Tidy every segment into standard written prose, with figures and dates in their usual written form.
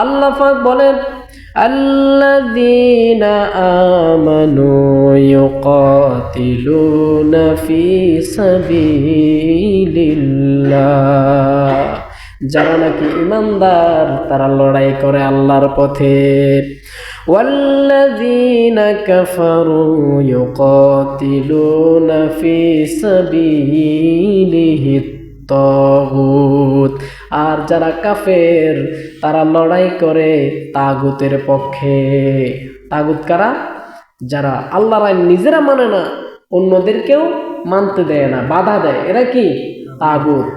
আল্লাহ পাক বলেন আল্লাযীনা আমানু ইউকাতিলুনা ফি সাবিলিল্লাহ, যারা নাকি ঈমানদার তারা লড়াই করে আল্লাহর পথে। ওয়াল্লাযীনা কাফারু ইউকাতিলুনা ফি সাবিলিহিত তাগুত, আর যারা কাফের তারা লড়াই করে তাগুতের পক্ষে। তাগুত কারা? যারা আল্লাহর আইন নিজেরা মানে না, অন্যদেরকেও মানতে দেয় না, বাধা দেয়, এরা কি? তাগুত।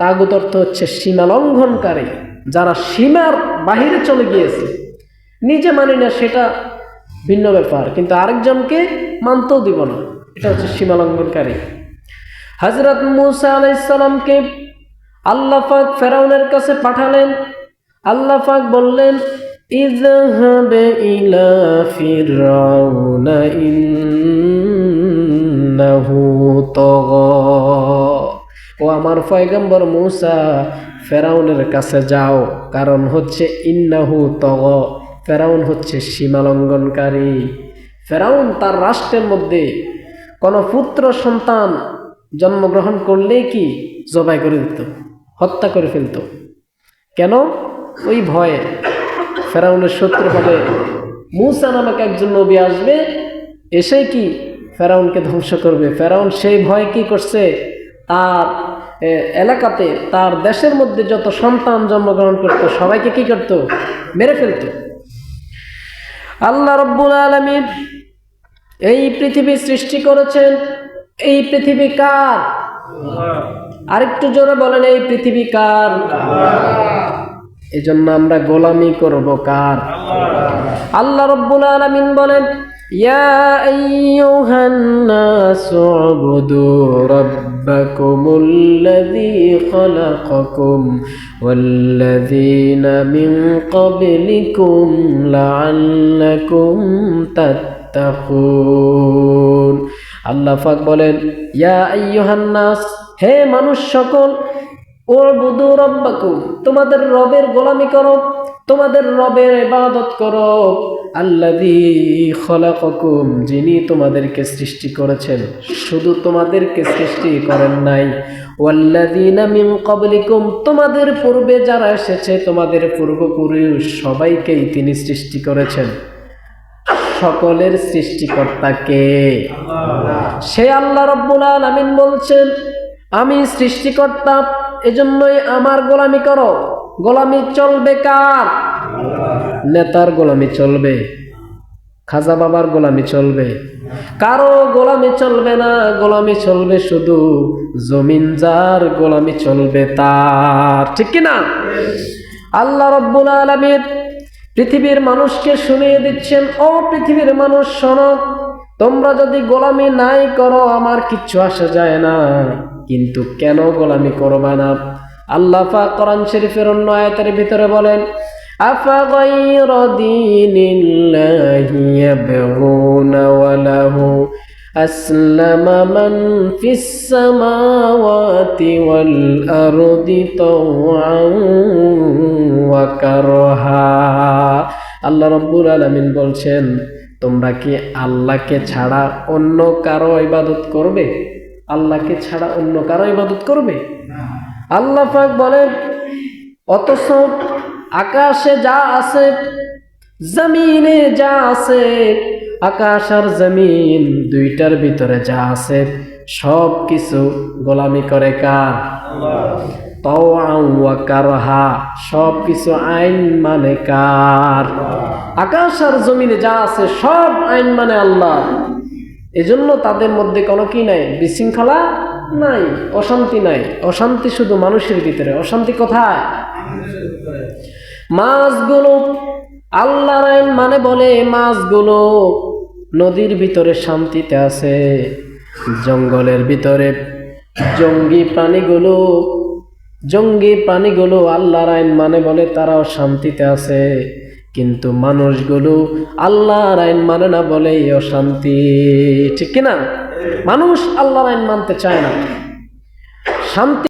তাগুত অর্থ হচ্ছে সীমা লঙ্ঘনকারী, যারা সীমার বাহিরে চলে গিয়েছে। নিজে মানি না সেটা ভিন্ন ব্যাপার, কিন্তু আরেকজনকে মানতেও দিব না, এটা হচ্ছে সীমা লঙ্ঘনকারী। হযরত মূসা আলাইহিস সালামকে আল্লাহ পাক ফেরাউনের কাছে পাঠালেন। আল্লাহ পাক বললেন ইযহাব ইলা ফিরআউনা ইন্নাহু তাগা, ও আমার পয়গম্বর মূসা ফেরাউনের কাছে যাও, কারণ হচ্ছে ইন্নাহু তাগা, ফেরাউন হচ্ছে সীমা লঙ্ঘনকারী। ফেরাউন তার রাষ্ট্রের মধ্যে কোনো পুত্র সন্তান জন্মগ্রহণ করলেই কি জবাই করে দিত, হত্যা করে ফেলত। কেন? ওই ভয়ে ফেরাউনের শত্রু হবে, মূসা নামক একজন নবী আসবে, এসে কি ফেরাউনকে ধ্বংস করবে। ফেরাউন সেই ভয় কি করছে, তার এলাকাতে তার দেশের মধ্যে যত সন্তান জন্মগ্রহণ করত সবাইকে কি করত? মেরে ফেলত। আল্লাহ রাব্বুল আলামিন এই পৃথিবী সৃষ্টি করেছেন। এই পৃথিবী কার? আরেকটু জোরে বলেন, এই পৃথিবী কার? এজন্য আমরা গোলামি করব কার? আল্লাহ রাব্বুল আলামিন বলেন ইয়া আইয়ুহান নাসু উবুদু রাব্বাকুমুল্লাযী খালাকাকুম ওয়াল্লাযীনা মিন ক্বাবলিকুম লাআল্লাকুম তাত্তাকুন। আল্লাহ পাক বলেন ইয়া আইয়ুহান নাস, হে মানুষ সকল, উবুদু রাব্বাকুম, তোমাদের রবের গোলামি করো, তোমাদের রবের ইবাদত করো। আল্লাযী খালাকাকুম, যিনি তোমাদেরকে সৃষ্টি করেছেন, শুধু তোমাদেরকে সৃষ্টি করেন নাই, ওয়াল্লাযীনা মিন ক্বাবলিকুম, তোমাদের পূর্বে যারা এসেছে, তোমাদের পূর্বপুরুষ সবাইকেই তিনি সৃষ্টি করেছেন। সকলের সৃষ্টিকর্তা কে? সে আল্লাহ রাব্বুল আলামিন বলছেন আমি সৃষ্টিকর্তা, এজন্যই আমার গোলামি করো। গোলামি চলবে কার? নেতার গোলামি চলবে, খাজা বাবার গোলামি চলবে, কারো গোলামি চলবে না। গোলামি চলবে শুধু জমিনদার, গোলামি চলবে তার, ঠিক কিনা? আল্লাহ রাব্বুল আলামিন পৃথিবীর মানুষকে শুনিয়ে দিচ্ছেন, ও পৃথিবীর মানুষ শোনো, তোমরা যদি গোলামি নাই করো আমার কিচ্ছু আসে যায় না, কিন্তু কেন গোলামি করবা না? আল্লাহ পাক কোরআন শরীফের অন্য আয়াতের ভিতরে বলেন আফাগাইরা দীনিল্লাহি ইয়াবগুনা ওয়া লাহু আসলামা মান ফিস সামাওয়াতি ওয়াল আরদি তাওআন ওয়া কারহা। আল্লাহ রাব্বুল আলামিন বলছেন তোমরা কি আল্লাহকে ছাড়া অন্য কারো ইবাদত করবে? আল্লাহকে ছাড়া অন্য কারো ইবাদত করবে? আল্লাহ পাক বলেন অথচ আকাশে যা আছে, জমিনে যা আছে, আকাশ আর জমিন দুইটার ভিতরে যা আছে সব কিছু গোলামি করে কার? তাওআন ওয়া কারহা, সব কিছু আইন মানে কার? আকাশ আর জমিনে যা আছে সব আইন মানে আল্লাহ। এজন্য তাদের মধ্যে কোনো কি নাই? বিশৃঙ্খলা নাই, অশান্তি নাই। অশান্তি শুধু মানুষের ভিতরে। অশান্তি কোথায়? মাছগুলো আল্লাহর আইন মানে বলে মাছগুলো নদীর ভিতরে শান্তিতে আছে, জঙ্গলের ভিতরে জঙ্গি প্রাণীগুলো আল্লাহর আইন মানে বলে তারাও শান্তিতে আছে, কিন্তু মানুষগুলো আল্লাহর আইন মানে না বলে অশান্তি, ঠিক কিনা? মানুষ আল্লাহর আইন মানতে চায় না, শান্তি